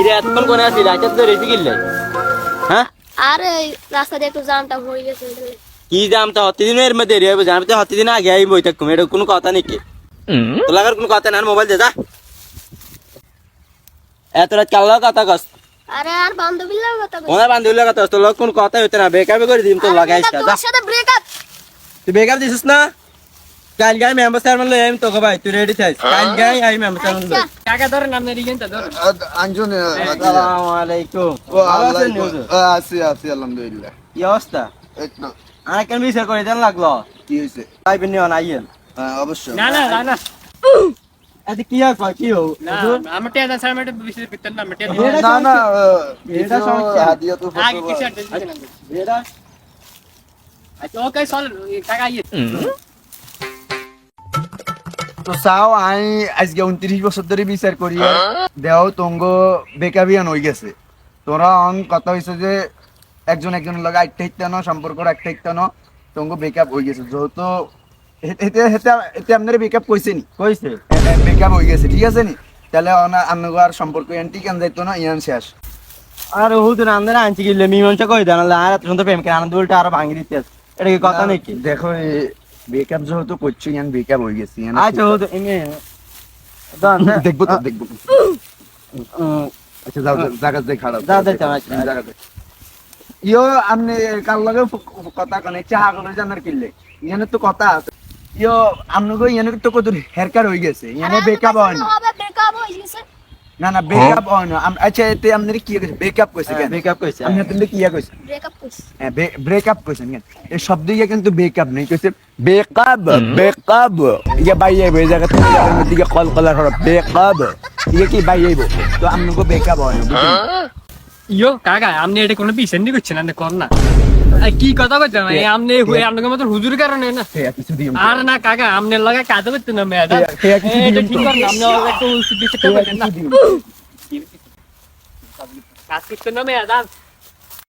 কিরে এতক্ষণ কোনে আছিস? আচ্ছা তো রেসি কিনলে হ্যাঁ? আরে রাস্তা দিয়ে একটু জামটা হয়ে গেছে। কি দাম তো হতিদিনের মধ্যে দেরি হবে, জানতে হতিদিন আগে আই বই থাকুম, এটা কোনো কথা নাকি? তোর লাগার কোনো কথা না, মোবাইল দে যা। এত রাত কাল্লা কথা কস, আরে আর বান্ধবীর লাগে কথা কই। ওনার বান্ধবীর কথা তোর লোক কোনো কথা হইতে না, বেকাবে করে দিম তোর লাগাইস যা। তোর সাথে ব্রেকআপ। তুই বেকার দিছিস না? কাল গাই মেম্বার স্যার মানলো এম তোকে ভাই, তুই রেডি থাইস? কাল গাই আই মেম্বার স্যার মানলো। কাকা ধরেন আপনার ইগেনটা ধরেন। আঞ্জনে আসসালামু আলাইকুম। ভালো আছেন নিউজ? আছি আছি আলহামদুলিল্লাহ। কি অবস্থা? এই তো আর কেন বিচার করে দেন লাগলো? কি হয়েছে? তাই বিনি আইয়েন। অবশ্যই না না না না এতে কি আর কয় কি হো? না আমার টিয়া দান স্যার আমি বিশেষ ভিতর না আমি টিয়া না না এটা সমস্যা। হাদিয়া তো আগে কিছু আর দিন না। এটা আচ্ছা ওকে চল কাকা ইয়ে তো চাও আমি আজকে 29 বছর ধরে বিচার করি দেও তঙ্গ বেকাবিয়ান হয়ে গেছে। তোরা অন কথা হয়েছে যে একজন একজনের লগে একটা ইত্যানো সম্পর্ক একটা ইত্যানো তঙ্গ বেকআপ হয়ে গেছে, যেহেতু এতে এতে এতে আপনারা বেকআপ কইছে নি, কইছে বেকআপ হয়ে গেছে ঠিক আছে নি, তাহলে আপনার আর সম্পর্ক এন্টি কেন যাইতো না ইয়ান শেষ। আর হুদুর আন্দার আনছি গিলে মীমাংসা কই দেন, আর এত সুন্দর প্রেম করে আনন্দ উল্টা আরো ভাঙি দিতে আছে, এটা কি কথা নাকি? দেখো বেকআপ যেহেতু করছো ইয়ান বেকআপ হয়ে গেছে ইয়ান আচ্ছা হুদুর এমনি দান দেখবো তো দেখবো। আচ্ছা যাও জায়গা যাই খারাপ যা দেখতাম আচ্ছা। ইয়ো আপনি কার লগে কথা কনে চাহা করে জানার কিনলে ইয়ানে তো কথা আছে। ইয়ো আপনাকে ইয়ানে তো কত হেয়ারকাট হয়ে গেছে, ইয়ানে বেকআপ হয় না। হবে ব্রেকআপ হয়ে গেছে। না না বেকআপ হয় না। আচ্ছা এতে আপনার কি কইছে? বেকআপ কইছে কেন? বেকআপ কইছে আপনি তুমি কি কইছে? ব্রেকআপ কইছে। হ্যাঁ ব্রেকআপ কইছেন কেন? এই শব্দ ইয়া কিন্তু বেকআপ নেই, কইছে বেকআপ বেকআপ। ইয়া বাই আইবো এই জায়গা থেকে আপনার দিকে কল কলার হলো বেকআপ। ইয়া কি বাই আইবো? তো আপনাকে বেকআপ হয় না বুঝছেন? ইয়ো কাকা আপনি এটা কোনো বিশেষ নি করছেন না কর না কি কথা কইতাম আপনি হয়ে আপনাকে মত হুজুর কারণে না কিছু দিও আর না কাকা আপনার লগে কাজ করতে না মেয়েদা এটা ঠিক করেন আপনি একটু বিশেষ করবেন না কাজ করতে না মেয়েদা